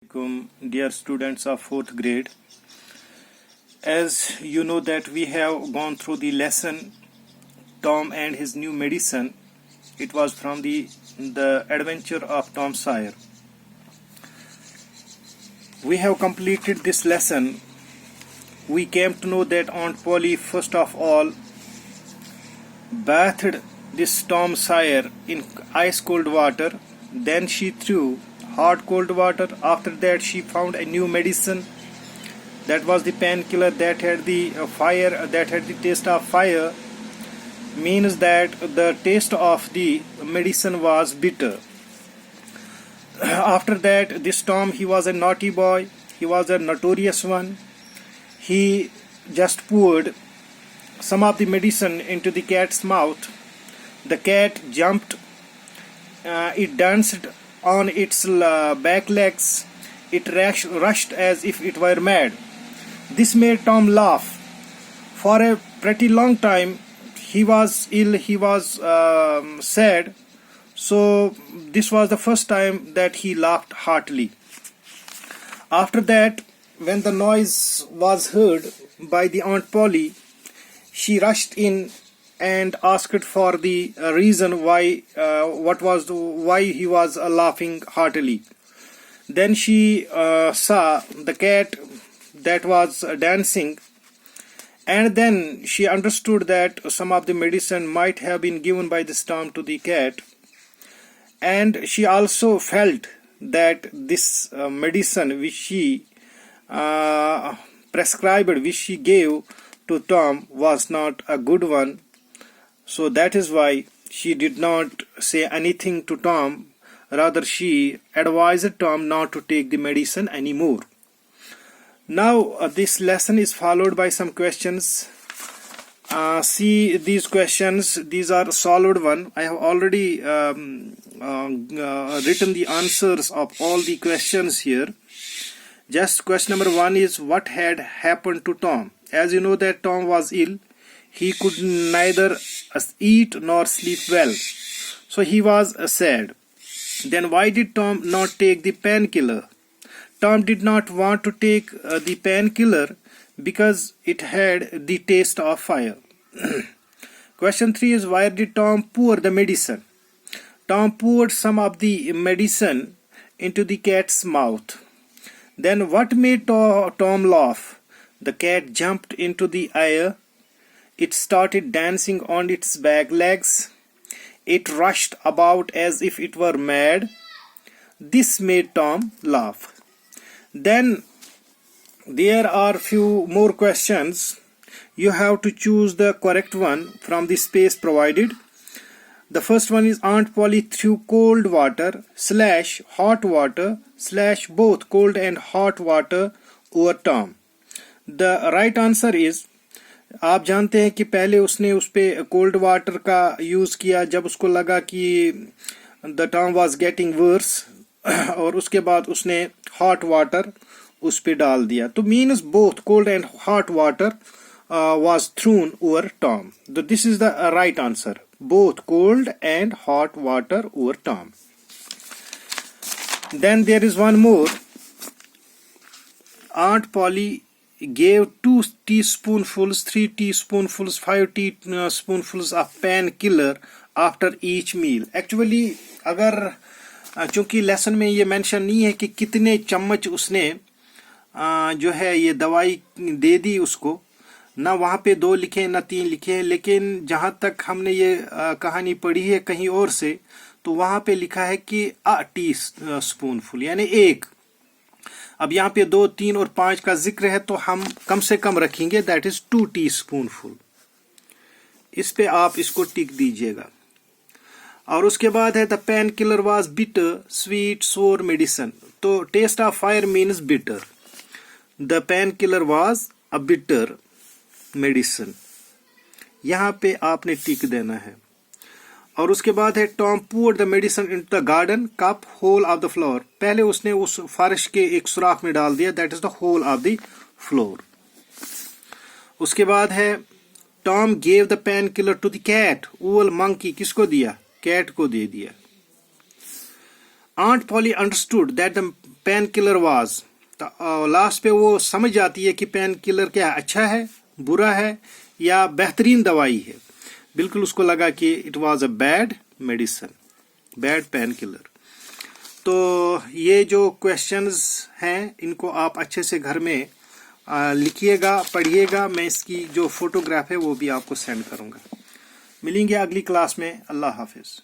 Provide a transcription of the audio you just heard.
Dear students of 4th grade, as you know that we have gone through the lesson Tom and his new medicine. It was from the adventure of Tom Sawyer. We have completed this lesson. We came to know that Aunt Polly first of all bathed this Tom Sawyer in ice cold water. Then she threw hot cold water. After that she found a new medicine, that was the painkiller that had the taste of fire, means that the taste of the medicine was bitter. After that, this Tom, he was a naughty boy, he was a notorious one. He just poured some of the medicine into the cat's mouth. The cat jumped, it danced on its back legs, it rushed as if it were mad. This made Tom laugh. For a pretty long time he was ill, he was sad, so this was the first time that he laughed heartily. After that, when the noise was heard by the Aunt Polly, she rushed in and asked for the reason why he was laughing heartily. Then she saw the cat that was dancing, and then she understood that some of the medicine might have been given by this Tom to the cat, and she also felt that this medicine which she prescribed, which she gave to Tom, was not a good one. So that is why she did not say anything to Tom. Rather, she advised Tom not to take the medicine anymore. Now this lesson is followed by some questions. See these questions, these are solved one. I have already written the answers of all the questions here. Just question number 1 is, what had happened to Tom? As you know that Tom was ill. He could neither eat nor sleep well, so he was sad. Then why did Tom not take the painkiller? Tom did not want to take the painkiller because it had the taste of fire. Question 3 is, where did Tom pour the medicine? Tom poured some of the medicine into the cat's mouth. Then what made Tom laugh? The cat jumped into the air. It started dancing on its back legs. It rushed about as if it were mad. This made Tom laugh. Then there are few more questions. You have to choose the correct one from the space provided. The first one is, Aunt Polly threw cold water / hot water / both cold and hot water over Tom. The right answer is, आप जानते हैं कि पहले उसने उस पे cold water का use किया जब उसको लगा कि the Tom was getting worse, और उसके बाद उसने हॉट वाटर उस पे डाल दिया. तो means both cold and hot water was thrown over Tom. तो this is the right answer, both cold and hot water over Tom. Then there is one more. Aunt Polly gave 2 teaspoonfuls, 3 teaspoonfuls, 5 teaspoonfuls of painkiller after each meal. Actually, अगर चूंकि lesson में ये mention नहीं है कि कितने चम्मच उसने जो है ये दवाई दे दी उसको, ना वहाँ पे 2 लिखे ना 3 लिखे, लेकिन जहाँ तक हमने ये कहानी पढ़ी है कहीं और से, तो वहाँ पे लिखा है कि अ टी स्पूनफुल, यानी 1. अब यहाँ पे 2, 3 और 5 का जिक्र है, तो हम कम से कम रखेंगे, दैट इज 2 टीस्पूनफुल. इस पे आप इसको टिक दीजिएगा. और उसके बाद है, the pain killer was bitter sweet sour medicine. तो taste of fire means bitter. The pain killer was a bitter medicine. यहाँ पे आपने टिक देना है. और उसके बाद है, Tom poured the medicine into the garden cup hole of the floor. पहले उसने उस फर्श के एक सुराख में डाल दिया, that is the hole of the floor. उसके बाद है, Tom gave the pain killer to the cat oval monkey. किसको दिया? कैट को दे दिया. Aunt Polly understood that the pain killer was. Last پہ وہ سمجھ جاتی ہے کہ پین کلر کیا ہے, اچھا ہے, برا ہے یا بہترین دوائی ہے. بالکل اس کو لگا کہ it was a bad medicine, bad pain killer. تو یہ جو کویشچنز ہیں ان کو آپ اچھے سے گھر میں لکھیے گا, پڑھیے گا. میں اس کی جو فوٹوگراف ہے وہ بھی آپ کو سینڈ کروں گا. ملیں گے اگلی کلاس میں. اللہ حافظ.